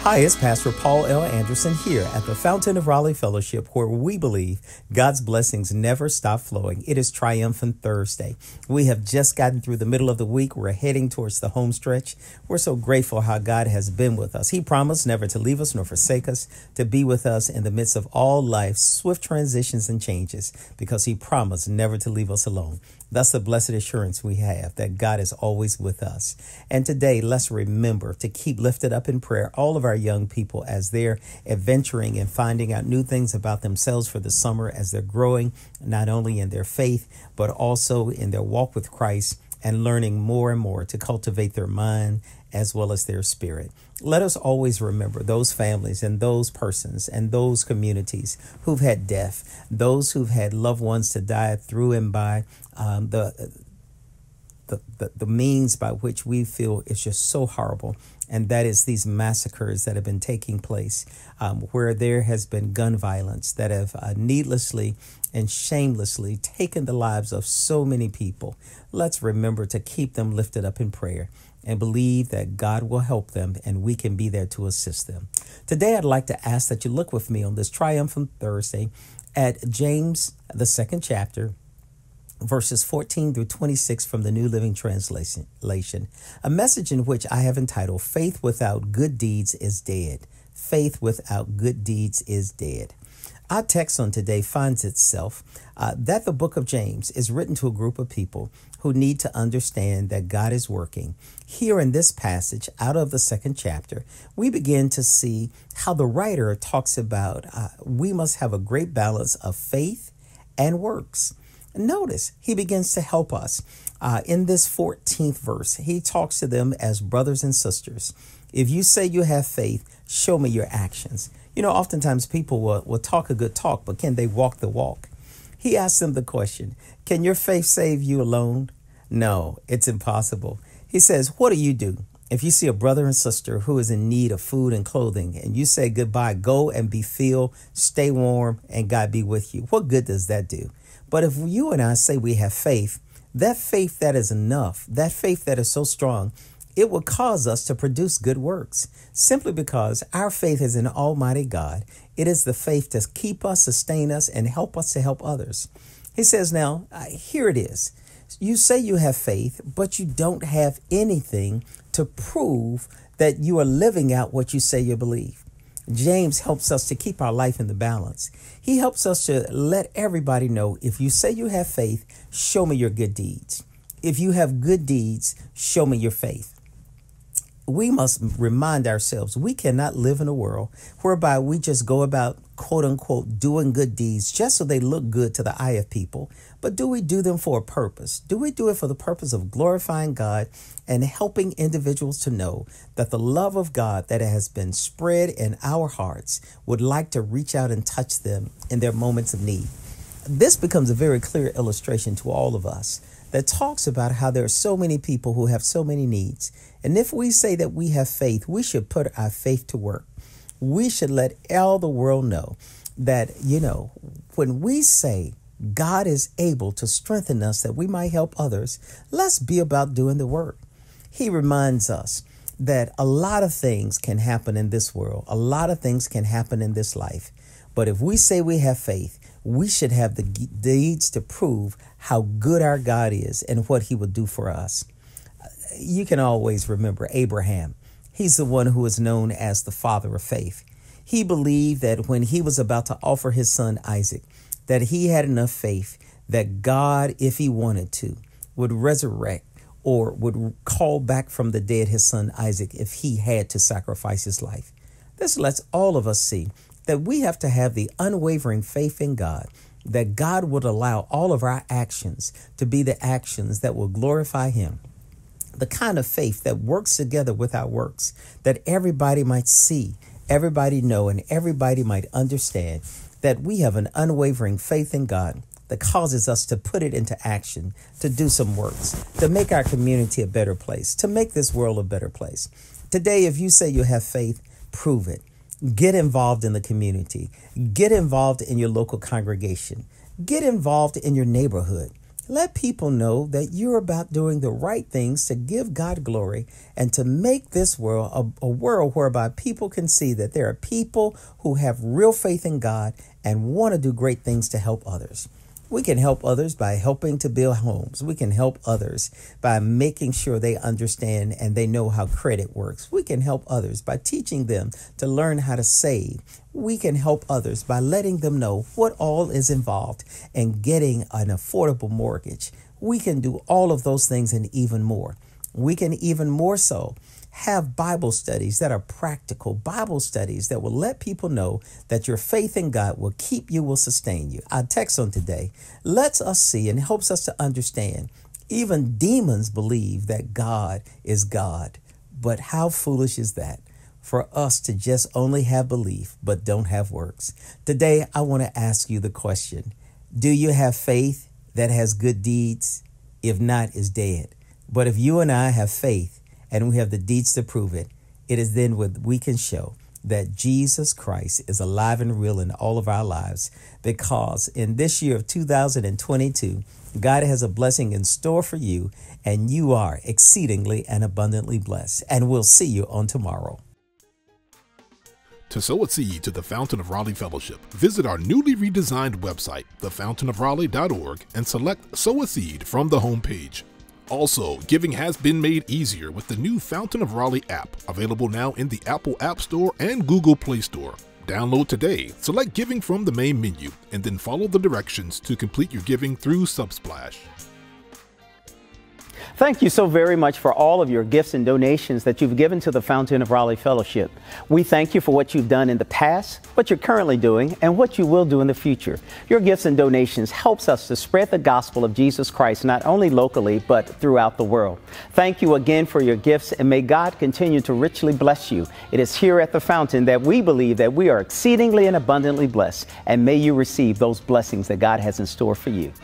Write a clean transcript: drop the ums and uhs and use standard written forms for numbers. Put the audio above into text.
Hi, it's Pastor Paul L. Anderson here at the Fountain of Raleigh Fellowship, where we believe God's blessings never stop flowing. It is Triumphant Thursday. We have just gotten through the middle of the week. We're heading towards the home stretch. We're so grateful how God has been with us. He promised never to leave us nor forsake us, to be with us in the midst of all life's swift transitions and changes, because He promised never to leave us alone. That's the blessed assurance we have that God is always with us. And today, let's remember to keep lifted up in prayer all of our young people as they're adventuring and finding out new things about themselves for the summer, as they're growing not only in their faith, but also in their walk with Christ, and learning more and more to cultivate their mind as well as their spirit. Let us always remember those families and those persons and those communities who've had death, those who've had loved ones to die through and by the means by which we feel is just so horrible. And that is these massacres that have been taking place, where there has been gun violence that have needlessly and shamelessly taken the lives of so many people. Let's remember to keep them lifted up in prayer and believe that God will help them and we can be there to assist them. Today, I'd like to ask that you look with me on this Triumphant Thursday at James, the 2nd chapter, verses 14 through 26 from the New Living Translation, a message in which I have entitled, Faith Without Good Deeds is Dead. Faith without good deeds is dead. Our text on today finds itself that the book of James is written to a group of people who need to understand that God is working. Here in this passage out of the 2nd chapter, we begin to see how the writer talks about we must have a great balance of faith and works. Notice he begins to help us. In this 14th verse, he talks to them as brothers and sisters. If you say you have faith, show me your actions. You know, oftentimes people will talk a good talk, but can they walk the walk? He asks them the question, can your faith save you alone? No, it's impossible. He says, what do you do? If you see a brother and sister who is in need of food and clothing and you say goodbye, go and be filled, stay warm, and God be with you. What good does that do? But if you and I say we have faith that is enough, that faith that is so strong, it will cause us to produce good works, simply because our faith is in Almighty God. It is the faith to keep us, sustain us, and help us to help others. He says, now, here it is. You say you have faith, but you don't have anything to prove that you are living out what you say you believe. James helps us to keep our life in the balance. He helps us to let everybody know, if you say you have faith, show me your good deeds. If you have good deeds, show me your faith. We must remind ourselves we cannot live in a world whereby we just go about, quote unquote, doing good deeds just so they look good to the eye of people. But do we do them for a purpose? Do we do it for the purpose of glorifying God and helping individuals to know that the love of God that has been spread in our hearts would like to reach out and touch them in their moments of need? This becomes a very clear illustration to all of us that talks about how there are so many people who have so many needs. And if we say that we have faith, we should put our faith to work. We should let all the world know that, when we say God is able to strengthen us that we might help others, let's be about doing the work. He reminds us that a lot of things can happen in this world. A lot of things can happen in this life. But if we say we have faith, we should have the deeds to prove how good our God is and what He will do for us. You can always remember Abraham. He's the one who is known as the father of faith. He believed that when he was about to offer his son Isaac, that he had enough faith that God, if He wanted to, would resurrect or would call back from the dead his son Isaac if he had to sacrifice his life. This lets all of us see that we have to have the unwavering faith in God, that God would allow all of our actions to be the actions that will glorify Him. The kind of faith that works together with our works, that everybody might see, everybody know, and everybody might understand that we have an unwavering faith in God that causes us to put it into action, to do some works, to make our community a better place, to make this world a better place. Today, if you say you have faith, prove it. Get involved in the community. Get involved in your local congregation. Get involved in your neighborhood. Let people know that you're about doing the right things to give God glory and to make this world a world whereby people can see that there are people who have real faith in God and want to do great things to help others. We can help others by helping to build homes. We can help others by making sure they understand and they know how credit works. We can help others by teaching them to learn how to save. We can help others by letting them know what all is involved in getting an affordable mortgage. We can do all of those things and even more. We can even more so have Bible studies that are practical, Bible studies that will let people know that your faith in God will keep you, will sustain you. Our text on today lets us see and helps us to understand even demons believe that God is God. But how foolish is that for us to just only have belief but don't have works? Today, I want to ask you the question, do you have faith that has good deeds? If not, it's dead. But if you and I have faith and we have the deeds to prove it, it is then when we can show that Jesus Christ is alive and real in all of our lives, because in this year of 2022, God has a blessing in store for you, and you are exceedingly and abundantly blessed. And we'll see you on tomorrow. To sow a seed to the Fountain of Raleigh Fellowship, visit our newly redesigned website, thefountainofraleigh.org, and select Sow a Seed from the homepage. Also, giving has been made easier with the new Fountain of Raleigh app, available now in the Apple App Store and Google Play Store. Download today, select Giving from the main menu, and then follow the directions to complete your giving through Subsplash. Thank you so very much for all of your gifts and donations that you've given to the Fountain of Raleigh Fellowship. We thank you for what you've done in the past, what you're currently doing, and what you will do in the future. Your gifts and donations helps us to spread the gospel of Jesus Christ, not only locally, but throughout the world. Thank you again for your gifts, and may God continue to richly bless you. It is here at the Fountain that we believe that we are exceedingly and abundantly blessed, and may you receive those blessings that God has in store for you.